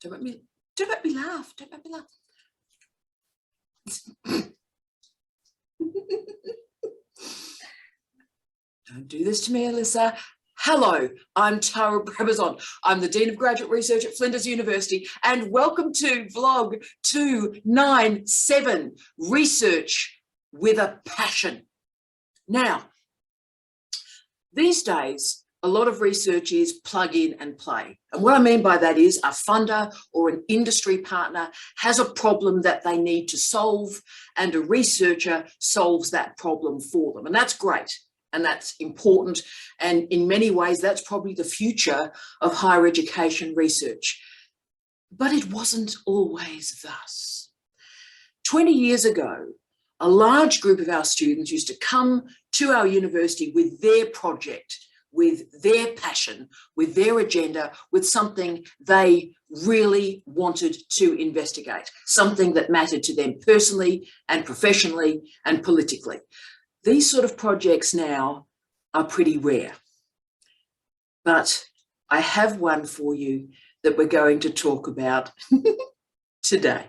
Don't make me laugh. Don't make me laugh. Don't do this to me, Alyssa. Hello, I'm Tara Brabazon. I'm the Dean of Graduate Research at Flinders University, and welcome to Vlog 297, Research with a Passion. Now, these days, a lot of research is plug in and play. And what I mean by that is a funder or an industry partner has a problem that they need to solve, and a researcher solves that problem for them. And that's great. And that's important. And in many ways, that's probably the future of higher education research. But it wasn't always thus. 20 years ago, a large group of our students used to come to our university with their project, with their passion, with their agenda, with something they really wanted to investigate, something that mattered to them personally and professionally and politically. These sort of projects now are pretty rare, but I have one for you that we're going to talk about today.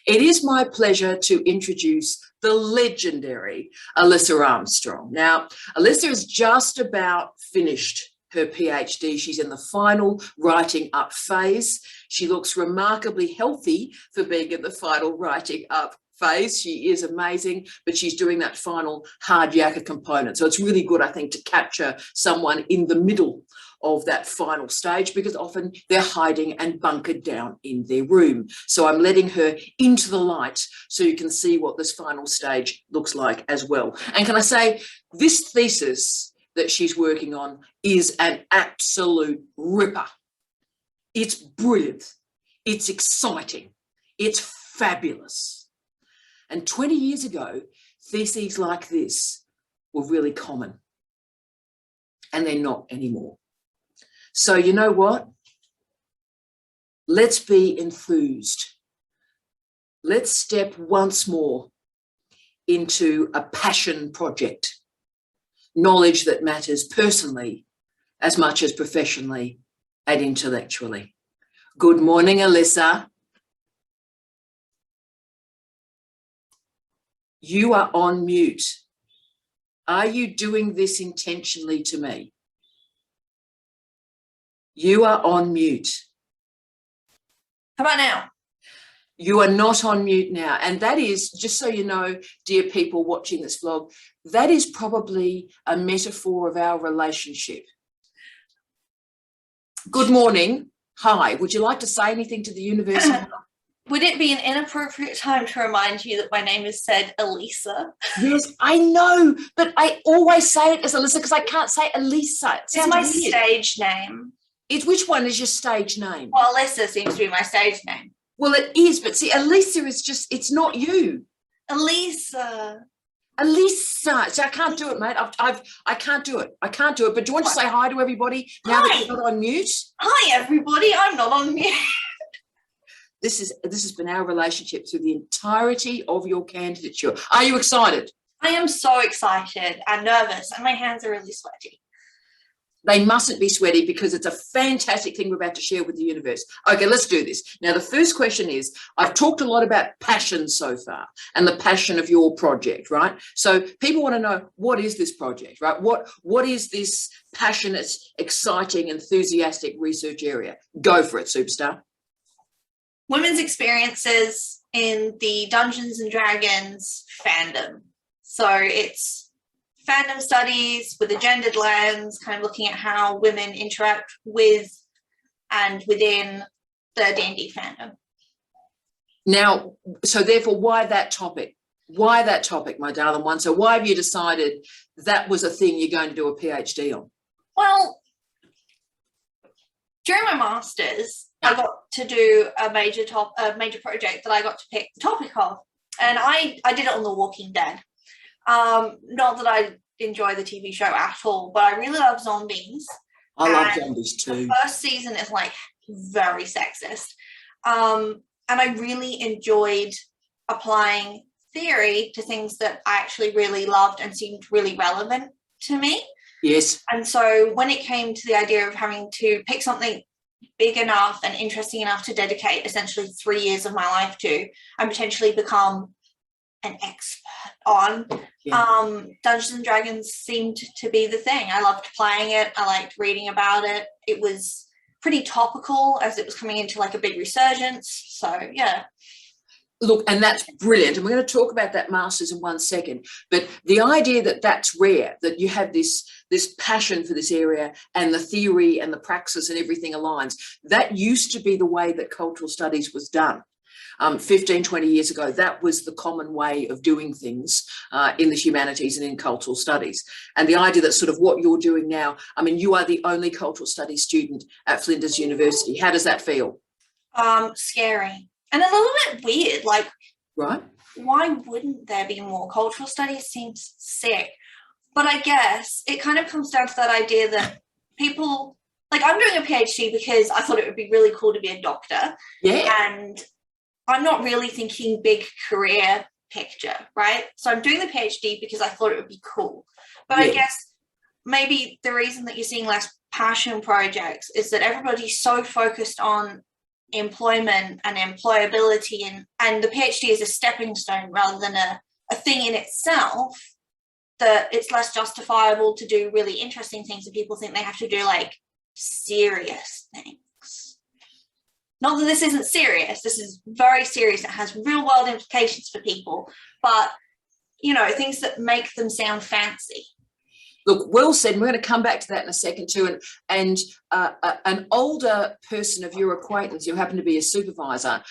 It is my pleasure to introduce the legendary Alyssa Armstrong. Now, Alyssa has just about finished her PhD. She's in the final writing up phase. She looks remarkably healthy for being in the final writing up phase. She is amazing, but she's doing that final hard yakka component. So it's really good, I think, to capture someone in the middle of that final stage, because often they're hiding and bunkered down in their room. So I'm letting her into the light so you can see what this final stage looks like as well. And can I say, this thesis that she's working on is an absolute ripper. It's brilliant. It's exciting. It's fabulous. And 20 years ago, theses like this were really common, and they're not anymore. So you know what? Let's be enthused. Let's step once more into a passion project, knowledge that matters personally as much as professionally and intellectually. Good morning, Alyssa. You are on mute. Are you doing this intentionally to me? You are on mute. How about now? You are not on mute now. And that is, just so you know, dear people watching this vlog, that is probably a metaphor of our relationship. Good morning. Hi. Would you like to say anything to the university? Would it be an inappropriate time to remind you that my name is said Elisa? Yes, I know, but I always say it as Alyssa because I can't say Elisa. It's my stage name. Which one is your stage name? Well, Alyssa seems to be my stage name. Well, it is, but see, Elisa is just, it's not you. Elisa. Elisa. So I can't do it, mate. I can't do it. I can't do it. But do you want to say hi to everybody now that you're not on mute? Hi, everybody. I'm not on mute. This has been our relationship through the entirety of your candidature. Are you excited? I am so excited and nervous, and my hands are really sweaty. They mustn't be sweaty because it's a fantastic thing we're about to share with the universe. Okay, let's do this. Now, the first question is, I've talked a lot about passion so far and the passion of your project, right? So people want to know, what is this project, right? What is this passionate, exciting, enthusiastic research area? Go for it, superstar. Women's experiences in the Dungeons and Dragons fandom. So it's fandom studies with a gendered lens, kind of looking at how women interact with and within the D&D fandom. Now, so therefore, why that topic? Why that topic, my darling one? So why have you decided that was a thing you're going to do a PhD on? Well, during my master's, I got to do a major project that I got to pick the topic of, and I did it on The Walking Dead. Not that I enjoy the TV show at all, but I really love zombies. I love zombies too. The first season is like very sexist, and I really enjoyed applying theory to things that I actually really loved and seemed really relevant to me. Yes. And so when it came to the idea of having to pick something big enough and interesting enough to dedicate essentially 3 years of my life to and potentially become an expert on. Dungeons and Dragons seemed to be the thing. I loved playing it. I liked reading about it. It was pretty topical as it was coming into like a big resurgence. So yeah. Look, and that's brilliant. And we're going to talk about that master's in 1 second. But the idea that that's rare, that you have this passion for this area and the theory and the praxis and everything aligns, that used to be the way that cultural studies was done. 15, 20 years ago, that was the common way of doing things in the humanities and in cultural studies. And the idea that sort of what you're doing now, I mean, you are the only cultural studies student at Flinders University. How does that feel? Scary and a little bit weird. Like, right? Why wouldn't there be more? Cultural studies seems sick. But I guess it kind of comes down to that idea that people, like I'm doing a PhD because I thought it would be really cool to be a doctor. Yeah. And I'm not really thinking big career picture, right? So I'm doing the PhD because I thought it would be cool. But I guess maybe the reason that you're seeing less passion projects is that everybody's so focused on employment and employability and the PhD is a stepping stone rather than a thing in itself, that it's less justifiable to do really interesting things and people think they have to do like serious things. Not that this isn't serious, this is very serious, it has real world implications for people, but you know, things that make them sound fancy. Look, well said. We're going to come back to that in a second too. And an older person of your acquaintance, who happened to be a supervisor,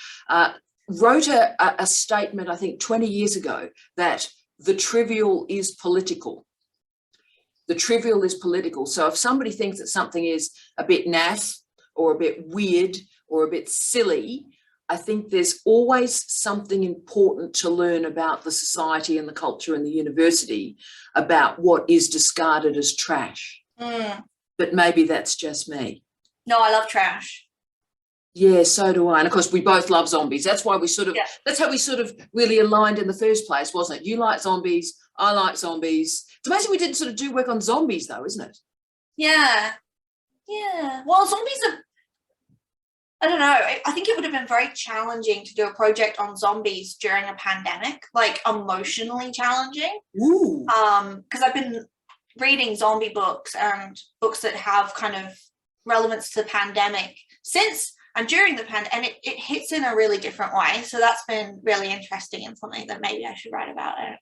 wrote a statement, I think 20 years ago, that the trivial is political. The trivial is political. So if somebody thinks that something is a bit naff or a bit weird or a bit silly, I think there's always something important to learn about the society and the culture and the university about what is discarded as trash. But maybe that's just me. No, I love trash. Yeah, so do I. And of course, we both love zombies. That's why we that's how we sort of really aligned in the first place, wasn't it? You like zombies, I like zombies. It's amazing we didn't sort of do work on zombies though, isn't it? Yeah. Yeah. Well, zombies are, I don't know. I think it would have been very challenging to do a project on zombies during a pandemic, like emotionally challenging. Ooh. Because I've been reading zombie books and books that have kind of relevance to the pandemic since and during the pandemic, and it hits in a really different way. So that's been really interesting and something that maybe I should write about. I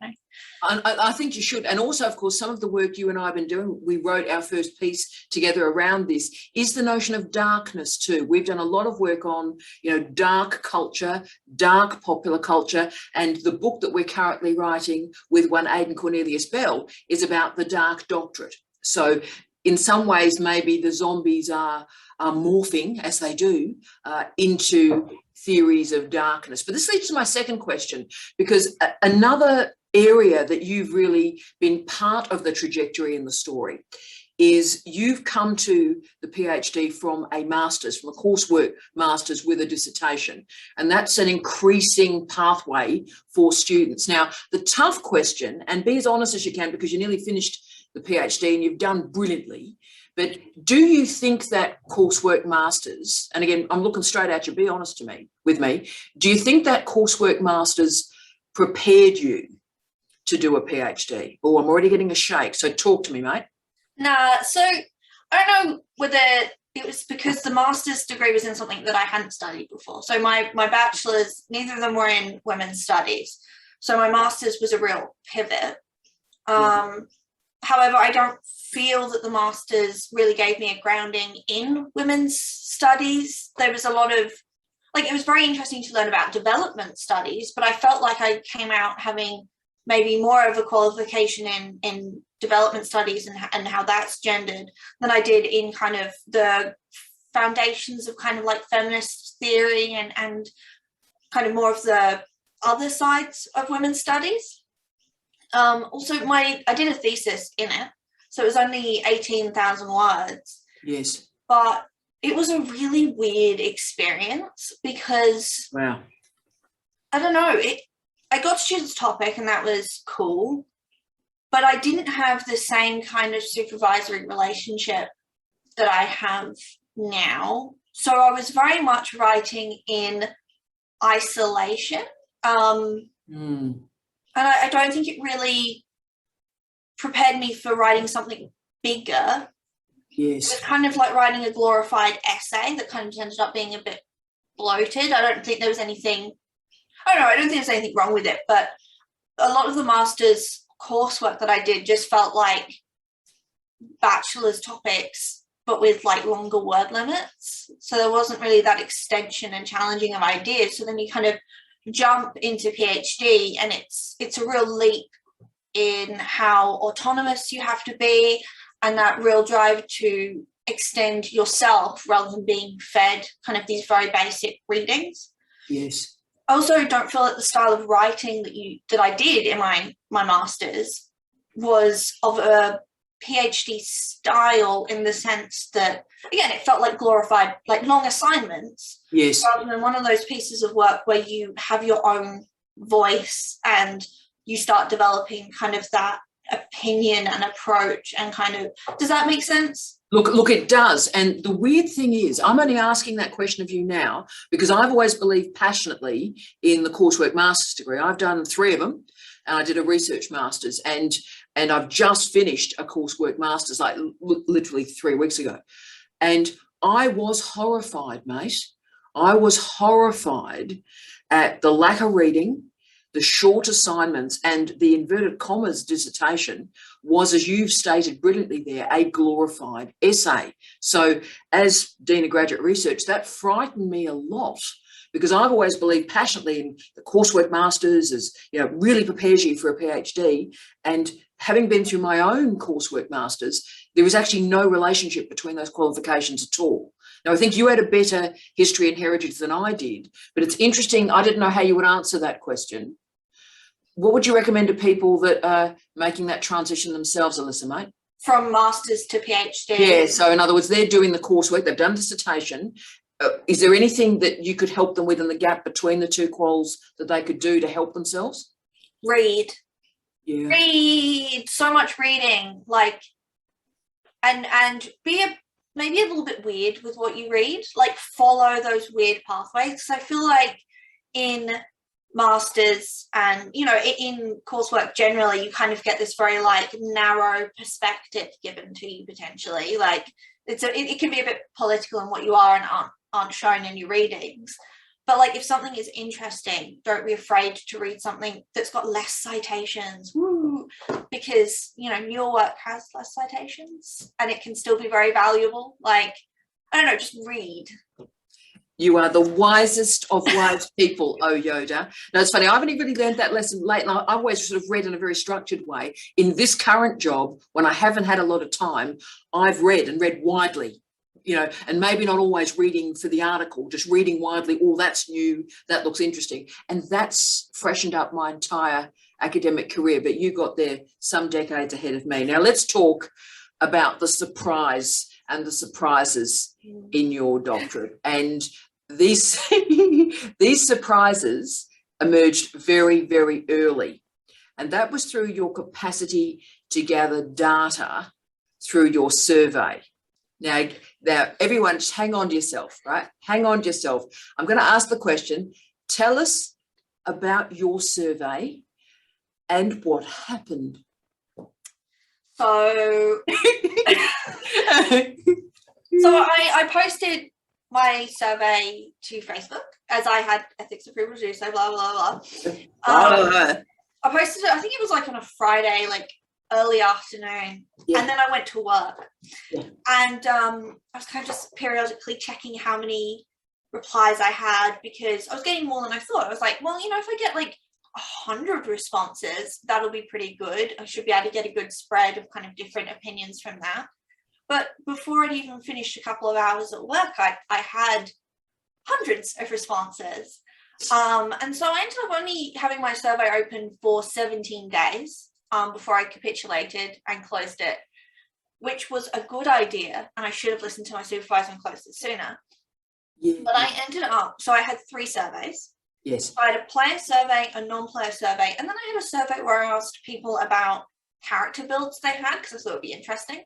don't know. I think you should. And also, of course, some of the work you and I have been doing, we wrote our first piece together around this, is the notion of darkness too. We've done a lot of work on, you know, dark culture, dark popular culture, and the book that we're currently writing with one Aidan Cornelius Bell is about the dark doctorate. So in some ways, maybe the zombies are morphing, as they do, into theories of darkness. But this leads to my second question, because another area that you've really been part of the trajectory in the story is you've come to the PhD from a master's, from a coursework master's with a dissertation. And that's an increasing pathway for students. Now, the tough question, and be as honest as you can because you nearly finished the PhD and you've done brilliantly, but do you think that coursework masters, and again, I'm looking straight at you, be honest with me, do you think that coursework masters prepared you to do a PhD? Oh, I'm already getting a shake, so talk to me, mate. Nah, so I don't know whether it was because the master's degree was in something that I hadn't studied before. So my bachelor's, neither of them were in women's studies. So my master's was a real pivot. However, I don't feel that the master's really gave me a grounding in women's studies. There was a lot of, like, it was very interesting to learn about development studies, but I felt like I came out having maybe more of a qualification in development studies and how that's gendered than I did in kind of the foundations of kind of like feminist theory and kind of more of the other sides of women's studies. Also, I did a thesis in it, so it was only 18,000 words. Yes. But it was a really weird experience because, wow, I don't know, I got to choose this topic and that was cool, but I didn't have the same kind of supervisory relationship that I have now So I was very much writing in isolation. And I don't think it really prepared me for writing something bigger. Yes. It was kind of like writing a glorified essay that kind of ended up being a bit bloated. I don't think there was anything, I don't think there's anything wrong with it, but a lot of the master's coursework that I did just felt like bachelor's topics, but with like longer word limits. So there wasn't really that extension and challenging of ideas. So then you kind of jump into PhD, and it's a real leap in how autonomous you have to be, and that real drive to extend yourself rather than being fed kind of these very basic readings. Yes. I also don't feel that the style of writing that I did in my master's was of a PhD style, in the sense that, again, it felt like glorified, like long assignments. Yes. Rather than one of those pieces of work where you have your own voice and you start developing kind of that opinion and approach and kind of, does that make sense? Look, it does. And the weird thing is, I'm only asking that question of you now because I've always believed passionately in the coursework master's degree. I've done 3 of them, and I did a research master's, and I've just finished a coursework master's like literally 3 weeks ago. And I was horrified, mate. I was horrified at the lack of reading, the short assignments, and the inverted commas dissertation was, as you've stated brilliantly there, a glorified essay. So as Dean of Graduate Research, that frightened me a lot, because I've always believed passionately in the coursework masters as, really prepares you for a PhD. And having been through my own coursework masters, there is actually no relationship between those qualifications at all. Now, I think you had a better history and heritage than I did, but it's interesting. I didn't know how you would answer that question. What would you recommend to people that are making that transition themselves, Alyssa, mate? From master's to PhD? Yeah, so in other words, they're doing the coursework, they've done dissertation. Is there anything that you could help them with in the gap between the 2 quals that they could do to help themselves? Read. Yeah. Read. So much reading. Like, and be maybe a little bit weird with what you read. Like, follow those weird pathways. Because I feel like in masters and in coursework generally, you kind of get this very like narrow perspective given to you, potentially. Like, it can be a bit political in what you are and aren't shown in your readings. But like, if something is interesting, don't be afraid to read something that's got less citations. Woo! Because your work has less citations and it can still be very valuable. Like, I don't know, just read. You are the wisest of wise people, oh Yoda. No, it's funny. I haven't really learned that lesson late. And I've always sort of read in a very structured way. In this current job, when I haven't had a lot of time, I've read widely, and maybe not always reading for the article, just reading widely. Oh, that's new. That looks interesting. And that's freshened up my entire academic career. But you got there some decades ahead of me. Now let's talk about the surprise and the surprises in your doctorate. And these surprises emerged very, very early. And that was through your capacity to gather data through your survey. Now everyone just hang on to yourself, right? Hang on to yourself. I'm going to ask the question, tell us about your survey and what happened. So I posted my survey to Facebook, as I had ethics approval to do so, blah, blah, blah. I posted it, I think it was like on a Friday, like early afternoon. Yeah. And then I went to work. Yeah. And I was kind of just periodically checking how many replies I had, because I was getting more than I thought. I was like, well, if I get like 100 responses, that'll be pretty good. I should be able to get a good spread of kind of different opinions from that. But before I'd even finished a couple of hours at work, I had hundreds of responses. And so I ended up only having my survey open for 17 days before I capitulated and closed it, which was a good idea. And I should have listened to my supervisor and closed it sooner. Yeah. But I ended up, so I had 3 surveys. Yes. So I had a player survey, a non-player survey, and then I had a survey where I asked people about character builds they had, because I thought it would be interesting.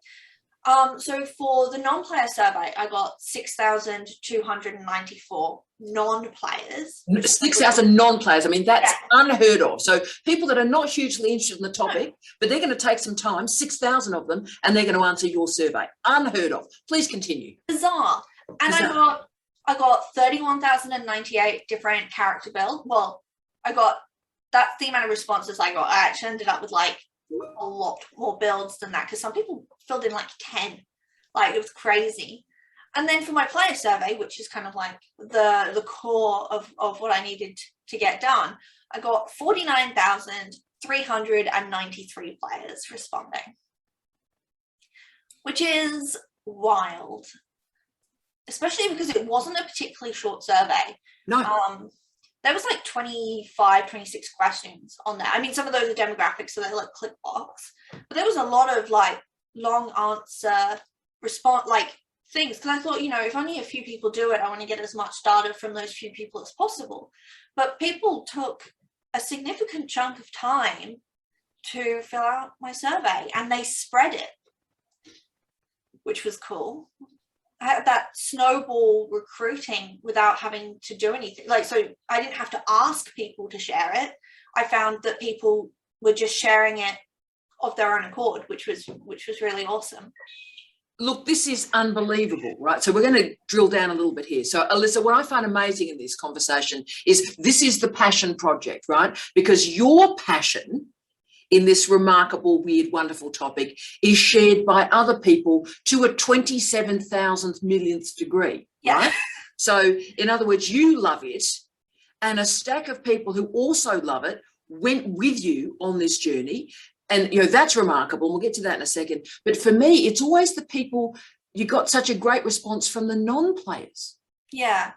So for the non-player survey, I got 6,294 non-players. 6,000 non-players. I mean, that's unheard of. So people that are not hugely interested in the topic, but they're going to take some time, 6,000 of them, and they're going to answer your survey. Unheard of. Please continue. Bizarre. And I got 31,098 different character builds. Well, that's the amount of responses I got. I actually ended up with like a lot more builds than that because some people filled in like 10. Like, it was crazy. And then for my player survey, which is kind of like the core of what I needed to get done, I got 49,393 players responding, which is wild, especially because it wasn't a particularly short survey. No. There was like 25, 26 questions on there. I mean, some of those are demographics, so they're like click box, but there was a lot of like long answer response, like things. Because I thought, if only a few people do it, I want to get as much data from those few people as possible. But people took a significant chunk of time to fill out my survey, and they spread it, which was cool. I had that snowball recruiting without having to do anything. So I didn't have to ask people to share it. I found that people were just sharing it of their own accord, which was really awesome. Look, this is unbelievable, right? So we're going to drill down a little bit here. So, Alyssa, what I find amazing in this conversation is this is the passion project, right? Because your passion in this remarkable, weird, wonderful topic is shared by other people to a 27,000th millionth degree, right? So, in other words, you love it, and a stack of people who also love it went with you on this journey. And, that's remarkable. We'll get to that in a second. But for me, it's always the people, you got such a great response from the non-players. Yeah.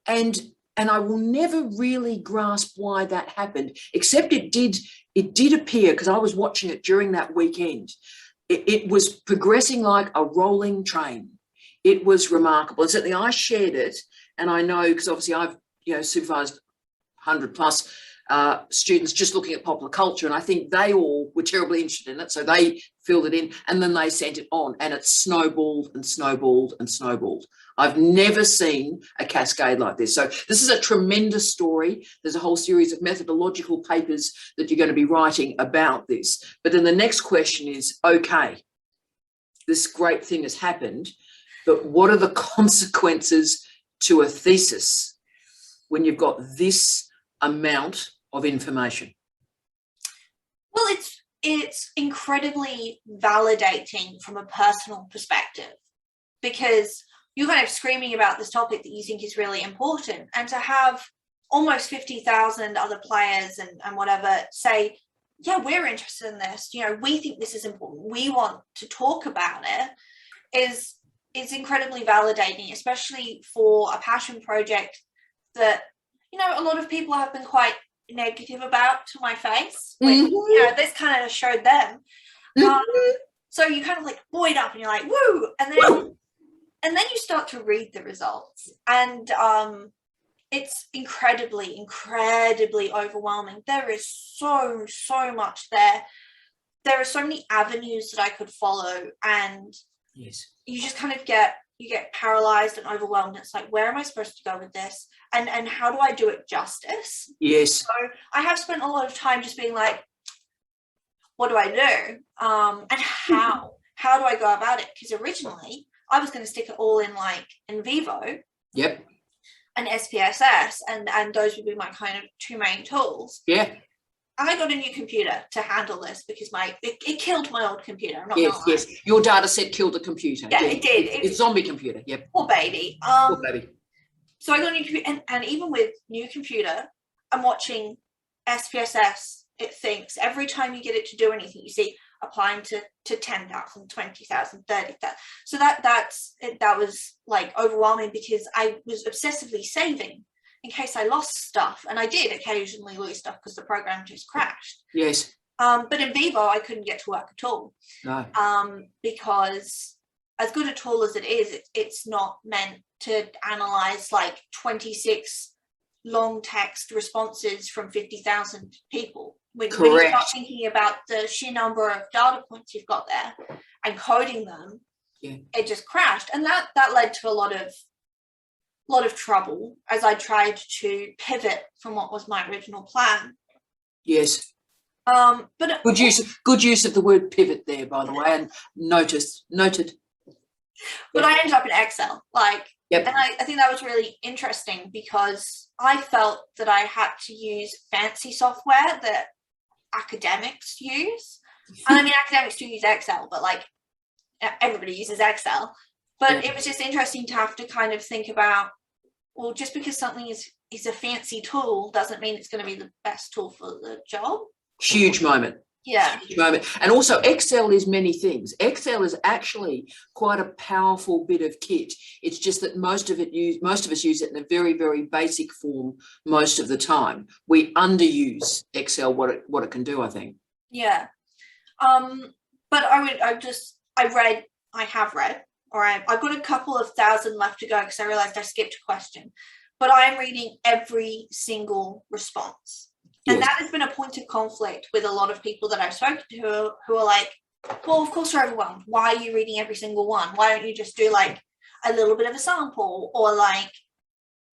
And I will never really grasp why that happened, except it did appear, because I was watching it during that weekend, it was progressing like a rolling train. It was remarkable. And certainly I shared it, and I know, because obviously I've, supervised 100 plus students just looking at popular culture, and I think they all were terribly interested in it, so they filled it in, and then they sent it on, and it snowballed and snowballed and snowballed. I've never seen a cascade like this. So this is a tremendous story. There's a whole series of methodological papers that you're going to be writing about this. But then the next question is, okay, this great thing has happened, but what are the consequences to a thesis when you've got this amount of information? Well, it's incredibly validating from a personal perspective, because you're kind of screaming about this topic that you think is really important, and to have almost 50,000 other players and whatever say, yeah, we're interested in this, we think this is important, we want to talk about it, is incredibly validating, especially for a passion project that a lot of people have been quite negative about to my face. Like, this kind of showed them. So you kind of like buoyed up and you're like, woo! And then you start to read the results, and it's incredibly, incredibly overwhelming. There is so much there. There are so many avenues that I could follow, and yes, you just kind of get paralyzed and overwhelmed. It's like, where am I supposed to go with this? And how do I do it justice? Yes. So I have spent a lot of time just being like, what do I do? And how do I go about it? Because originally I was going to stick it all in like in vivo. Yep. And SPSS, and those would be my kind of two main tools. Yeah. I got a new computer to handle this because it killed my old computer. I'm not yes. Your data set killed the computer. Yeah, it did. It's zombie computer. Yep. Poor baby. Poor baby. So I got a new computer, and even with new computer, I'm watching SPSS. It thinks every time you get it to do anything, you see applying to 10,000, 20,000, 30,000. So that was like overwhelming, because I was obsessively saving in case I lost stuff, and I did occasionally lose stuff because the program just crashed. Yes. But in Vivo, I couldn't get to work at all. No. Because as good a tool as it is, it's not meant to analyze like 26 long text responses from 50,000 people. When you start thinking about the sheer number of data points you've got there, and coding them, Yeah. it just crashed. And that led to a lot of trouble as I tried to pivot from what was my original plan. Yes. But Good use of the word pivot there, by the way, and noted. But I ended up in Excel, Yep. and I think that was really interesting because I felt that I had to use fancy software that academics use. And I mean, academics do use Excel, but everybody uses Excel. But it was just interesting to have to kind of think about, well, just because something is a fancy tool doesn't mean it's going to be the best tool for the job. Huge moment. Yeah. Huge moment. And also Excel is many things. Excel is actually quite a powerful bit of kit. It's just that most of us use it in a very, very basic form most of the time. We underuse Excel, what it can do, I think. Yeah. But I've got a couple of thousand left to go because I realized I skipped a question, but I am reading every single response. Yes. And that has been a point of conflict with a lot of people that I've spoken to who are like, well, of course you're overwhelmed. Why are you reading every single one? Why don't you just do a little bit of a sample or I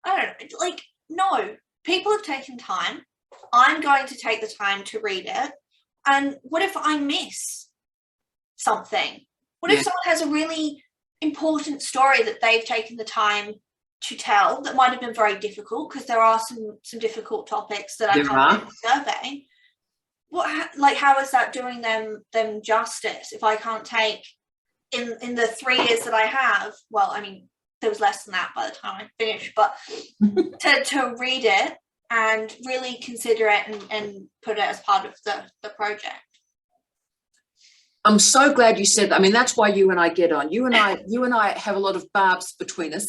don't know, no, people have taken time. I'm going to take the time to read it. And what if I miss something? What if someone has a really important story that they've taken the time to tell that might have been very difficult, because there are some difficult topics that I covered in the survey. How is that doing them justice if I can't take in the 3 years that I have? Well, I mean, there was less than that by the time I finished, but to read it and really consider it and put it as part of the project. I'm so glad you said that. I mean, that's why you and I get on. You and I have a lot of barbs between us.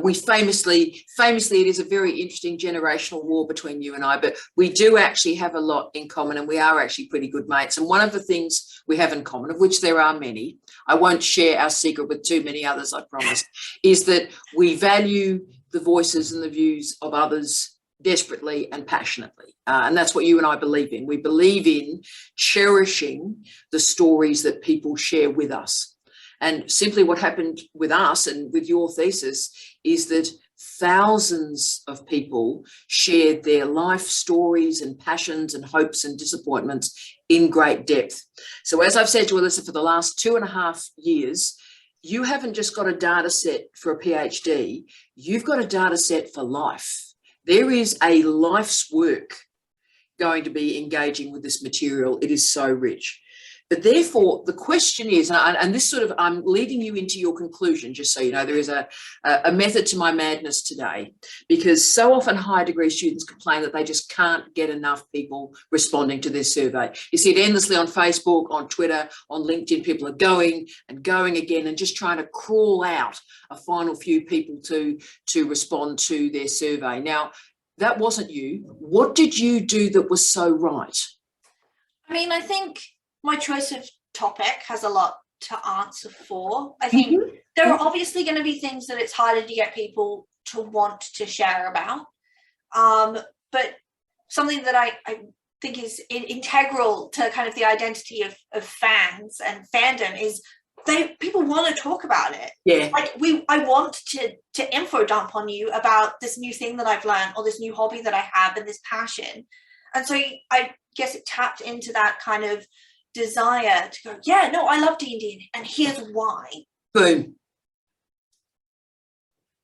We famously, it is a very interesting generational war between you and I, but we do actually have a lot in common, and we are actually pretty good mates. And one of the things we have in common, of which there are many, I won't share our secret with too many others, I promise, is that we value the voices and the views of others desperately and passionately. And that's what you and I believe in. We believe in cherishing the stories that people share with us. And simply what happened with us and with your thesis is that thousands of people shared their life stories and passions and hopes and disappointments in great depth. So as I've said to Alyssa, for the last 2.5 years, you haven't just got a data set for a PhD, you've got a data set for life. There is a life's work going to be engaging with this material. It is so rich. But therefore, the question is, and this sort of, I'm leading you into your conclusion, just so you know, there is a method to my madness today, because so often high degree students complain that they just can't get enough people responding to their survey. You see it endlessly on Facebook, on Twitter, on LinkedIn. People are going and going again and just trying to crawl out a final few people to respond to their survey. Now, that wasn't you. What did you do that was so right? I mean, I think my choice of topic has a lot to answer for. I think there are obviously going to be things that it's harder to get people to want to share about. But something that I think is integral to kind of the identity of fans and fandom is people want to talk about it. Yeah. I want to info dump on you about this new thing that I've learned or this new hobby that I have and this passion. And so I guess it tapped into that kind of desire to go, yeah, no, I love D&D and here's why. Boom.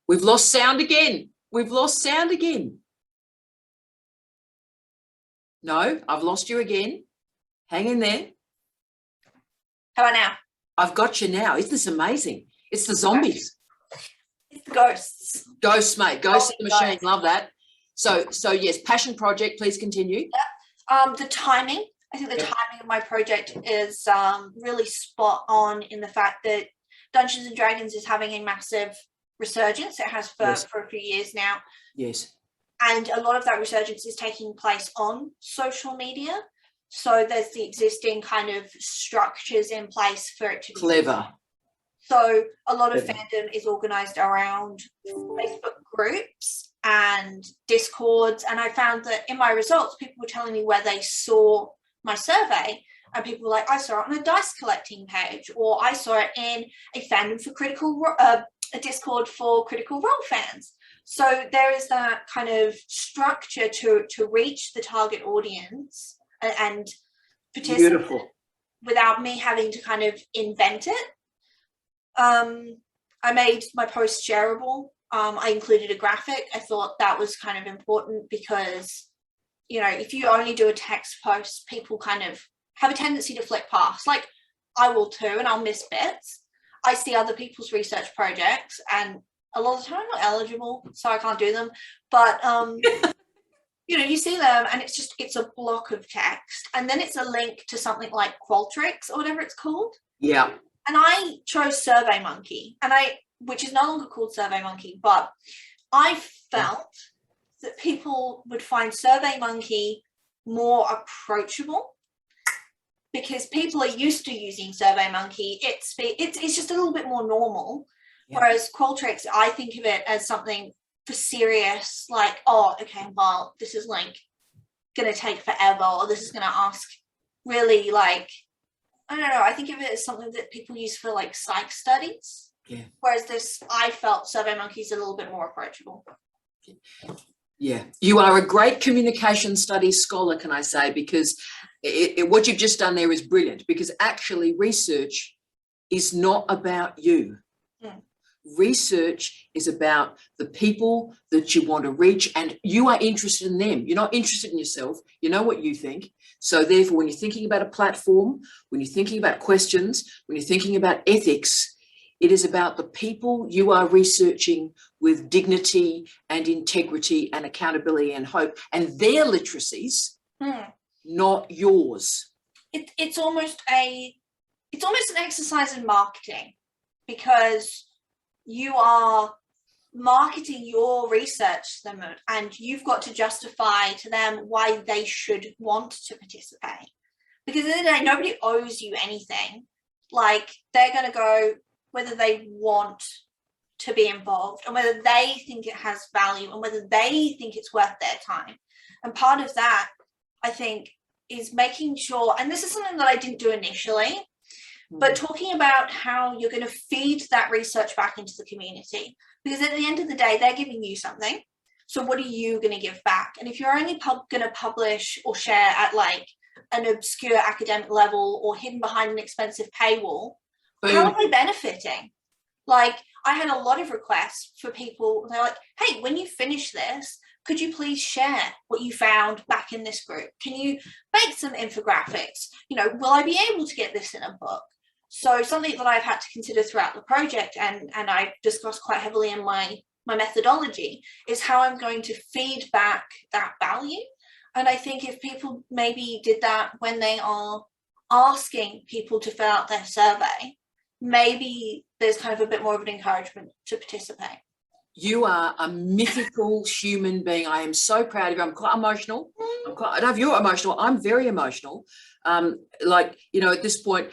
We've lost sound again. No, I've lost you again. Hang in there. How about now? I've got you now. Isn't this amazing? It's the zombies. It's the ghosts. Ghosts, mate. Ghosts in the machine. Love that. So yes, passion project. Please continue. Yep. The timing. I think the timing of my project is really spot on in the fact that Dungeons and Dragons is having a massive resurgence. It has for a few years now. Yes. And a lot of that resurgence is taking place on social media. So there's the existing kind of structures in place for it to be clever. So a lot of fandom is organised around Facebook groups and Discords. And I found that in my results, people were telling me where they saw my survey. And people were like, I saw it on a dice collecting page, or I saw it in a fandom for a Discord for Critical Role fans. So there is that kind of structure to reach the target audience and participate. Beautiful. Without me having to kind of invent it. I made my post shareable. I included a graphic. I thought that was kind of important because, you know, if you only do a text post, people kind of have a tendency to flick past. Like I will too, and I'll miss bits. I see other people's research projects, and a lot of the time I'm not eligible, so I can't do them. But you know, you see them and it's a block of text, and then it's a link to something like Qualtrics or whatever it's called. Yeah. And I chose SurveyMonkey, which is no longer called SurveyMonkey, but I felt that people would find SurveyMonkey more approachable because people are used to using SurveyMonkey. It's just a little bit more normal. Yeah. Whereas Qualtrics, I think of it as something for serious, like, oh, okay, well, this is like going to take forever, or this is going to ask really like, I don't know, I think of it as something that people use for like psych studies. Yeah. Whereas I felt SurveyMonkey is a little bit more approachable. Yeah, you are a great communication studies scholar, can I say, because what you've just done there is brilliant, because actually research is not about you. Mm. Research is about the people that you want to reach, and you are interested in them. You're not interested in yourself. You know what you think. So therefore, when you're thinking about a platform, when you're thinking about questions, when you're thinking about ethics, it is about the people you are researching with dignity and integrity and accountability and hope, and their literacies, not yours. It's almost an exercise in marketing, because you are marketing your research to them, and you've got to justify to them why they should want to participate. Because at the end of the day, nobody owes you anything. Like, they're going to go whether they want to be involved and whether they think it has value and whether they think it's worth their time. And part of that, I think, is making sure, and this is something that I didn't do initially, but talking about how you're going to feed that research back into the community, because at the end of the day, they're giving you something. So what are you going to give back? And if you're only going to publish or share at like an obscure academic level or hidden behind an expensive paywall, how are they benefiting? Like, I had a lot of requests for people. They're like, hey, when you finish this, could you please share what you found back in this group? Can you make some infographics? You know, will I be able to get this in a book? So something that I've had to consider throughout the project, and I discussed quite heavily in my methodology, is how I'm going to feed back that value. And I think if people maybe did that when they are asking people to fill out their survey, maybe there's kind of a bit more of an encouragement to participate. You are a mythical human being. I am so proud of you. I'm quite emotional. I don't know if you're emotional. I'm very emotional. Like, you know, at this point,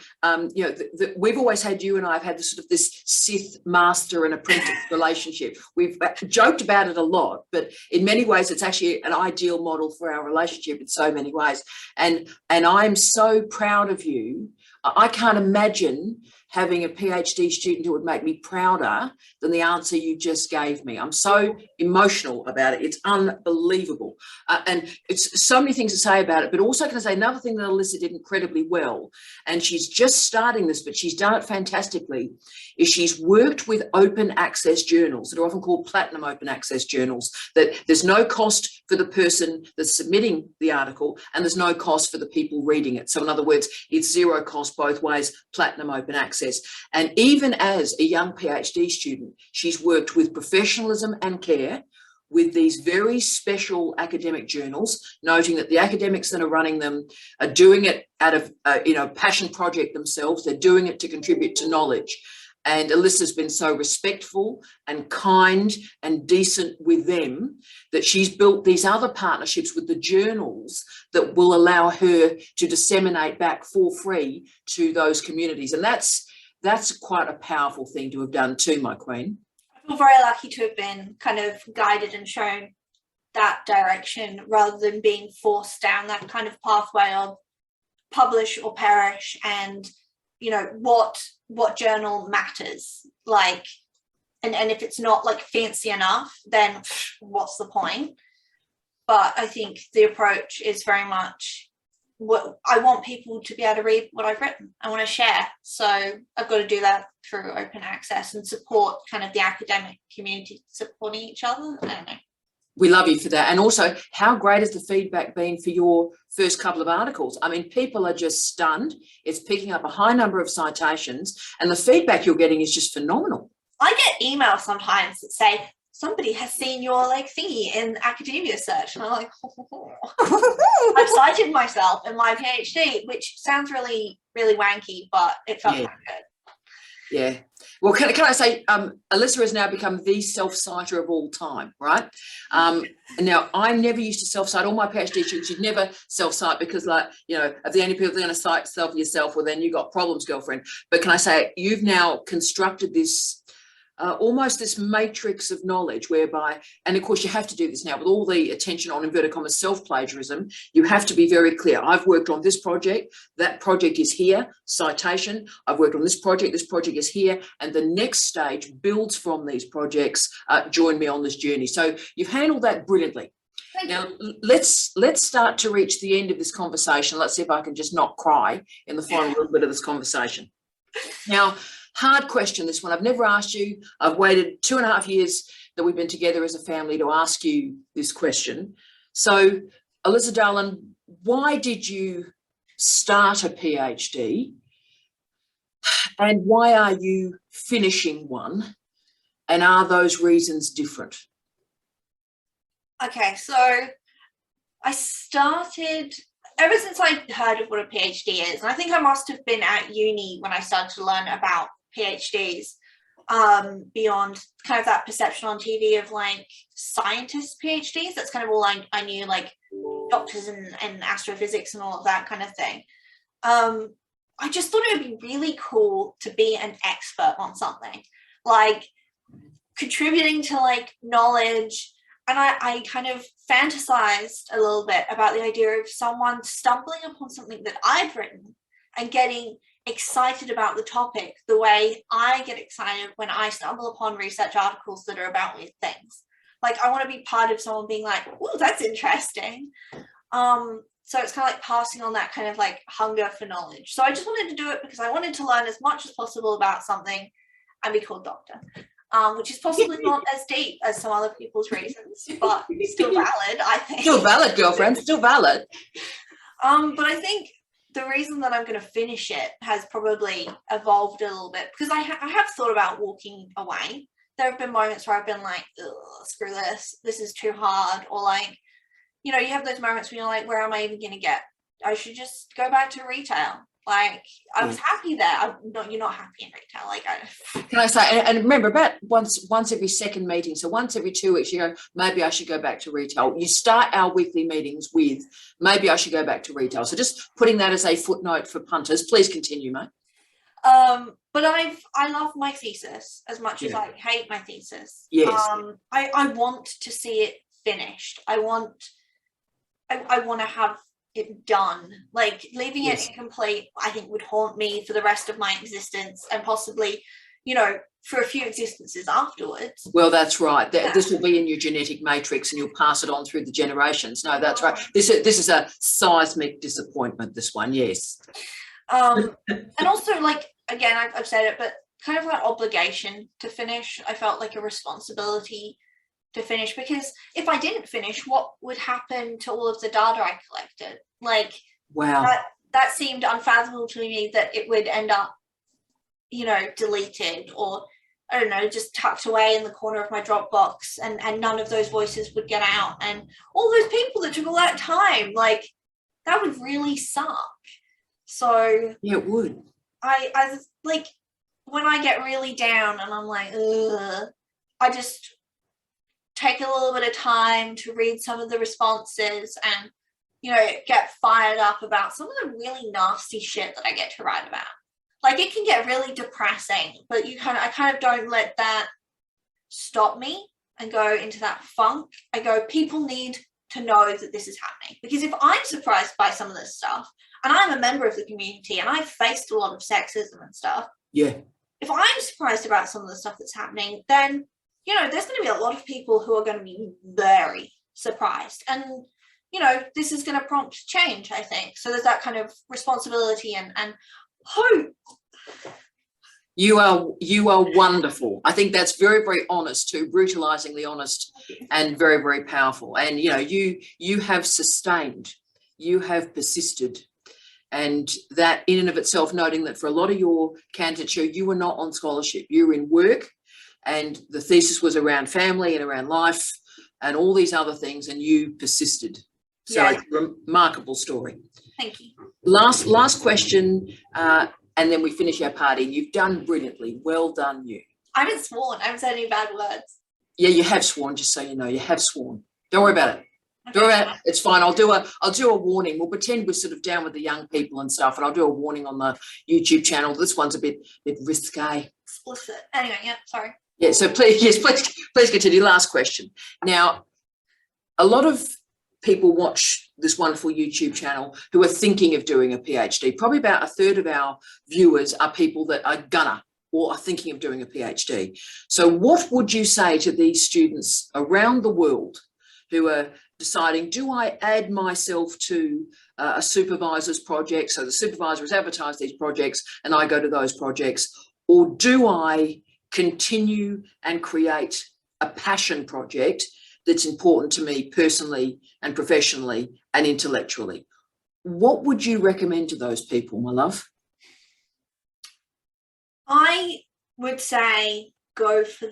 you know, we've always had, you and I have had this sort of this Sith master and apprentice relationship. We've joked about it a lot, but in many ways, it's actually an ideal model for our relationship in so many ways. And I'm so proud of you. I can't imagine having a PhD student who would make me prouder than the answer you just gave me. I'm so emotional about it. It's unbelievable. And it's so many things to say about it, but also can I say another thing that Alyssa did incredibly well, and she's just starting this, but she's done it fantastically, is she's worked with open access journals that are often called platinum open access journals, that there's no cost for the person that's submitting the article and there's no cost for the people reading it. So in other words, it's zero cost both ways, platinum open access. And even as a young PhD student, she's worked with professionalism and care with these very special academic journals, noting that the academics that are running them are doing it out of, you know, passion project themselves. They're doing it to contribute to knowledge. And Alyssa's been so respectful and kind and decent with them that she's built these other partnerships with the journals that will allow her to disseminate back for free to those communities. And that's quite a powerful thing to have done too, my queen. I feel very lucky to have been kind of guided and shown that direction rather than being forced down that kind of pathway of, publish or perish, and you know what journal matters, like, and if it's not like fancy enough, then what's the point? But I think the approach is very much what I want people to be able to read what I've written. I want to share, so I've got to do that through open access and support kind of the academic community supporting each other. I don't know. We love you for that. And also, how great has the feedback been for your first couple of articles? I mean, people are just stunned. It's picking up a high number of citations, and the feedback you're getting is just phenomenal. I get emails sometimes that say, somebody has seen your like thingy in academia search. And I'm like, I've cited myself in my PhD, which sounds really, really wanky, but it felt quite good. Yeah. Well, can I say, Alyssa has now become the self-citer of all time, right? Now, I never used to self-cite. All my PhD students, you'd never self-cite because, like, you know, if the only people that are going to cite yourself, well, then you got problems, girlfriend. But can I say, you've now constructed this almost this matrix of knowledge whereby, and of course you have to do this now with all the attention on inverted commas self-plagiarism, you have to be very clear. I've worked on this project, that project is here, citation, I've worked on this project is here, and the next stage builds from these projects, join me on this journey. So you've handled that brilliantly. Now, let's start to reach the end of this conversation. Let's see if I can just not cry in the final little bit of this conversation. Now, hard question, this one. I've never asked you. I've waited 2.5 years that we've been together as a family to ask you this question. So, Alyssa, darling, why did you start a PhD? And why are you finishing one? And are those reasons different? Okay, so I started, ever since I heard of what a PhD is, and I think I must have been at uni when I started to learn about PhDs, beyond kind of that perception on TV of like scientist PhDs. That's kind of all I knew, like doctors and astrophysics and all of that kind of thing. I just thought it would be really cool to be an expert on something, like contributing to like knowledge. And I kind of fantasized a little bit about the idea of someone stumbling upon something that I've written and getting excited about the topic the way I get excited when I stumble upon research articles that are about weird things. Like, I want to be part of someone being like, oh, that's interesting. So it's kind of like passing on that kind of like hunger for knowledge. So I just wanted to do it because I wanted to learn as much as possible about something and be called doctor. Which is possibly not as deep as some other people's reasons, but still valid, I think. Still valid, girlfriend, still valid. But I think the reason that I'm going to finish it has probably evolved a little bit, because I have thought about walking away. There have been moments where I've been like, screw this is too hard. Or like, you know, you have those moments when you're like, where am I even going to get? I should just go back to retail. Like, I was happy there. You're not happy in retail. Like, can I say, and remember, about once every second meeting, so once every 2 weeks, you go, maybe I should go back to retail. You start our weekly meetings with, maybe I should go back to retail. So just putting that as a footnote for punters. Please continue, mate. But I love my thesis as much as I hate my thesis. Yes. I want to see it finished. I want to have it done. Like, leaving it incomplete, I think, would haunt me for the rest of my existence, and possibly, you know, for a few existences afterwards. Well, that's right. This will be in your genetic matrix, and you'll pass it on through the generations. No, that's right. This is a seismic disappointment, this one, yes. And also, like, again, I've said it, but kind of an obligation to finish. I felt like a responsibility to finish, because if I didn't finish, what would happen to all of the data I collected? Like, wow, that seemed unfathomable to me, that it would end up, you know, deleted, or I don't know, just tucked away in the corner of my Dropbox, and none of those voices would get out, and all those people that took all that time, like, that would really suck. So yeah, it would. I like, when I get really down and I'm like, ugh, I just take a little bit of time to read some of the responses and, you know, get fired up about some of the really nasty shit that I get to write about. Like, it can get really depressing, but I kind of don't let that stop me and go into that funk. I go, people need to know that this is happening. Because if I'm surprised by some of this stuff, and I'm a member of the community and I've faced a lot of sexism and stuff, yeah, if I'm surprised about some of the stuff that's happening, then, you know, there's going to be a lot of people who are going to be very surprised. And, you know, this is going to prompt change, I think. So there's that kind of responsibility and hope. You are wonderful. I think that's very, very honest too, brutalizingly honest, and very, very powerful. And, you know, you have sustained, you have persisted. And that in and of itself, noting that for a lot of your candidature, you were not on scholarship, you were in work, and the thesis was around family and around life and all these other things, and you persisted. So Yeah. it's a remarkable story. Thank you. Last question, and then we finish our party. You've done brilliantly. Well done, you. I haven't sworn. I haven't said any bad words. Yeah, you have sworn, just so you know. You have sworn. Don't worry about it. Don't worry about it. It's fine. I'll do a warning. We'll pretend we're sort of down with the young people and stuff, and I'll do a warning on the YouTube channel. This one's a bit risque. Explicit. Anyway, yeah, sorry. Yeah, so please continue. Last question. Now, a lot of people watch this wonderful YouTube channel who are thinking of doing a PhD. Probably about a third of our viewers are people that are gonna or are thinking of doing a PhD. So what would you say to these students around the world who are deciding, do I add myself to a supervisor's project? So the supervisor has advertised these projects and I go to those projects, or do I continue and create a passion project that's important to me personally and professionally and intellectually? What would you recommend to those people, my love? I would say go for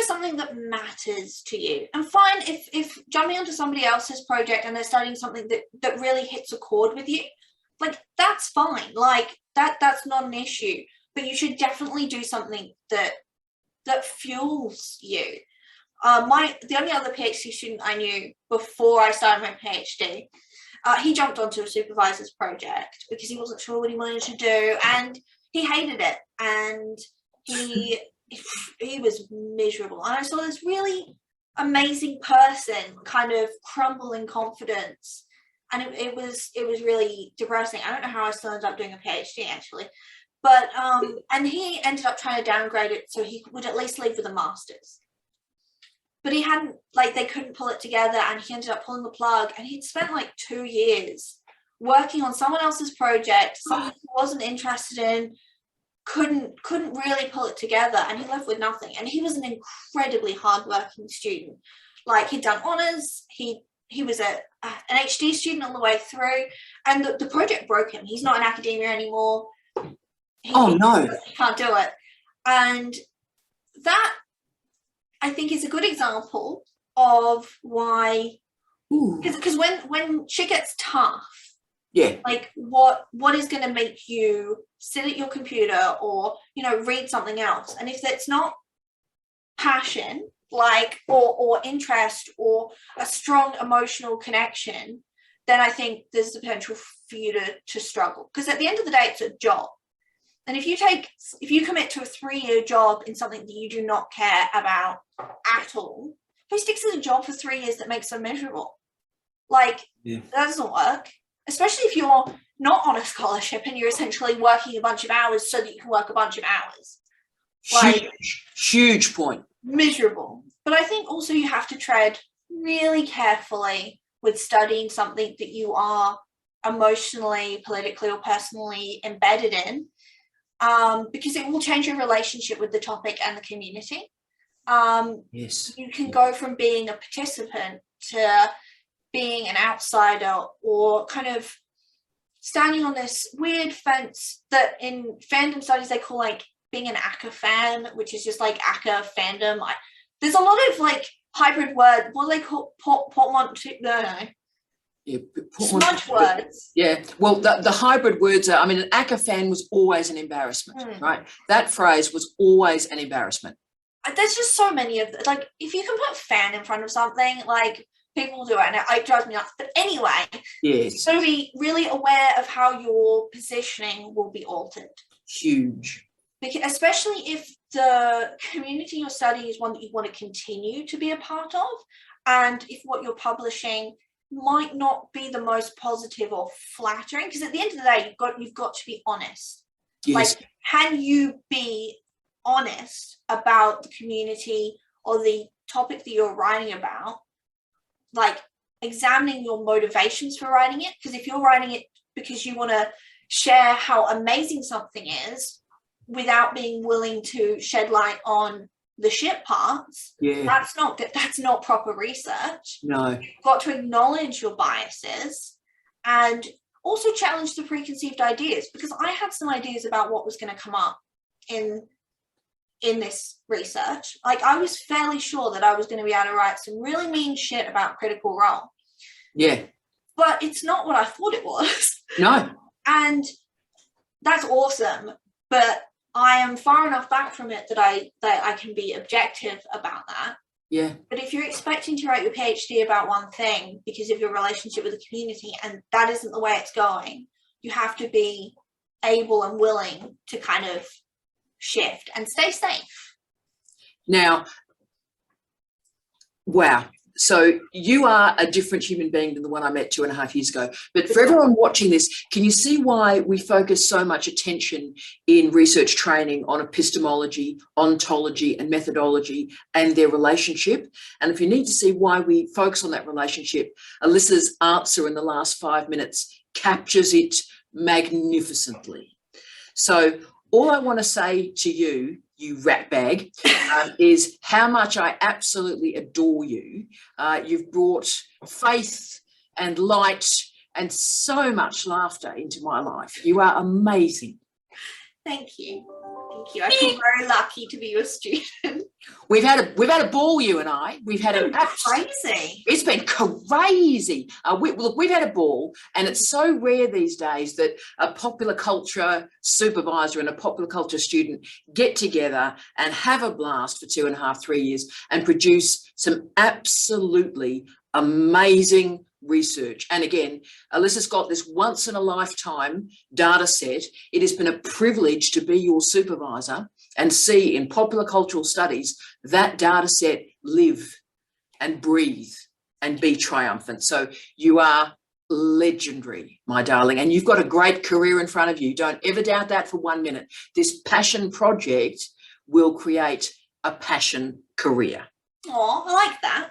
something that matters to you, and fine if jumping onto somebody else's project and they're studying something that really hits a chord with you, like that's fine, like that's not an issue, but you should definitely do something that fuels you. The only other PhD student I knew before I started my PhD, he jumped onto a supervisor's project because he wasn't sure what he wanted to do, and he hated it, and he was miserable. And I saw this really amazing person kind of crumble in confidence, and it was really depressing. I don't know how I still ended up doing a PhD actually, but and he ended up trying to downgrade it so he would at least leave with a master's. But he hadn't, like, they couldn't pull it together, and he ended up pulling the plug, and he'd spent like 2 years working on someone else's project, something he wasn't interested in, couldn't really pull it together, and he left with nothing. And he was an incredibly hardworking student. Like, he'd done honours, he was an HD student all the way through, and the project broke him. He's not in academia anymore. He can't do it. And that, I think, is a good example of why, because when shit gets tough, yeah, like what is going to make you sit at your computer or, you know, read something else? And if it's not passion, like, or interest or a strong emotional connection, then I think there's the potential for you to struggle. Because at the end of the day, it's a job. And if you commit to a 3-year job in something that you do not care about at all, who sticks in a job for 3 years that makes them miserable? Like, that doesn't work. Especially if you're not on a scholarship and you're essentially working a bunch of hours so that you can work a bunch of hours. Like, huge point. Miserable. But I think also you have to tread really carefully with studying something that you are emotionally, politically, or personally embedded in, because it will change your relationship with the topic and the community. Yes. You can go from being a participant to being an outsider, or kind of standing on this weird fence that in fandom studies they call like being an ACCA fan, which is just like ACCA fandom. There's a lot of like hybrid word. What do they call smudge words. Yeah, well, the hybrid words are, I mean, an ACCA fan was always an embarrassment, right? That phrase was always an embarrassment. There's just so many of them. Like, if you can put fan in front of something, like, people do it, and it drives me nuts. But anyway, yes. So be really aware of how your positioning will be altered. Huge. Because especially if the community you're studying is one that you want to continue to be a part of, and if what you're publishing might not be the most positive or flattering, because at the end of the day, you've got to be honest. Yes. Like, can you be honest about the community or the topic that you're writing about? Like, examining your motivations for writing it, because if you're writing it because you want to share how amazing something is without being willing to shed light on the shit parts, that's not proper research. No. You've got to acknowledge your biases and also challenge the preconceived ideas, because I had some ideas about what was going to come up in this research. Like, I was fairly sure that I was going to be able to write some really mean shit about Critical Role. Yeah. But it's not what I thought it was. No. And that's awesome. But I am far enough back from it that I can be objective about that. Yeah. But if you're expecting to write your PhD about one thing because of your relationship with the community, and that isn't the way it's going, you have to be able and willing to kind of shift and stay safe. Now, wow. So you are a different human being than the one I met 2.5 years ago. But for everyone watching this, can you see why we focus so much attention in research training on epistemology, ontology, and methodology and their relationship? And if you need to see why we focus on that relationship, Alyssa's answer in the last 5 minutes captures it magnificently. So all I want to say to you, you rat bag, is how much I absolutely adore you. You've brought faith and light and so much laughter into my life. You are amazing. Thank you. Thank you. I feel very lucky to be your student. We've had a ball, you and I. We've had crazy. It's been crazy. We've had a ball, and it's so rare these days that a popular culture supervisor and a popular culture student get together and have a blast for 2.5, 3 years and produce some absolutely amazing research. And again, Alyssa's got this once in a lifetime data set. It has been a privilege to be your supervisor and see in popular cultural studies that data set live and breathe and be triumphant. So you are legendary, my darling, and you've got a great career in front of you. Don't ever doubt that for 1 minute. This passion project will create a passion career. Oh, I like that.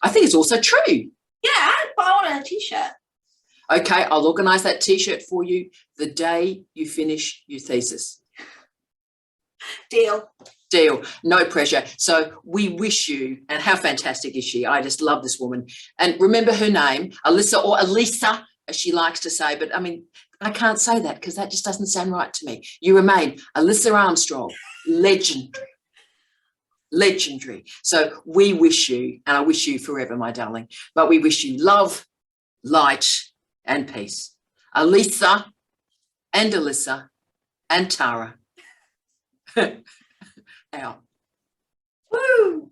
I think it's also true. Yeah, but I want a t-shirt. Okay, I'll organise that t-shirt for you the day you finish your thesis. Deal. No pressure. So we wish you, and how fantastic is she? I just love this woman. And remember her name, Alyssa, or Elisa, as she likes to say. But I mean, I can't say that because that just doesn't sound right to me. You remain Alyssa Armstrong, legendary. So we wish you, and I wish you forever, my darling, but we wish you love, light, and peace. Elisa and Alyssa and Tara. Out. Woo!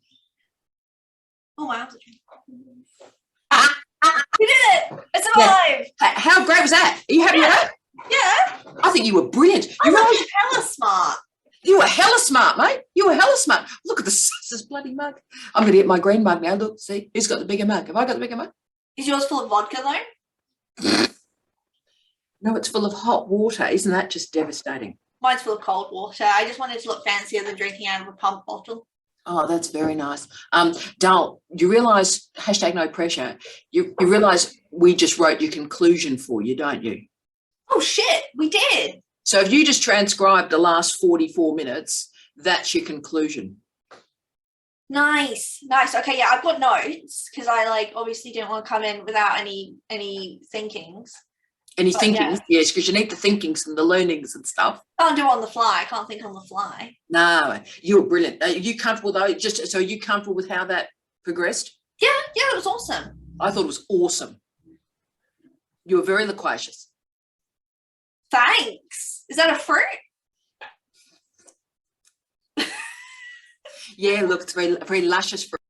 Oh, my arms are we did it! It's alive! Yeah. How great was that? Are you happy with that? Yeah. I think you were brilliant. I was hella smart. You were hella smart, mate. You were hella smart. Look at this bloody mug. I'm going to get my green mug now. Look, see, who's got the bigger mug? Have I got the bigger mug? Is yours full of vodka, though? No, it's full of hot water. Isn't that just devastating? Mine's full of cold water. I just wanted to look fancier than drinking out of a pump bottle. Oh, that's very nice. Dal, you realise, #no pressure, you realise we just wrote your conclusion for you, don't you? Oh, shit, we did. So if you just transcribed the last 44 minutes, that's your conclusion. Nice. Okay, yeah, I've got notes because I obviously didn't want to come in without any thinkings. Any thinkings? Yeah. Yes, because you need the thinkings and the learnings and stuff. Can't do on the fly. I can't think on the fly. No, you were brilliant. Are you comfortable though? So are you comfortable with how that progressed? Yeah, it was awesome. I thought it was awesome. You were very loquacious. Thanks. Is that a fruit? Yeah, look, it's very, very luscious fruit.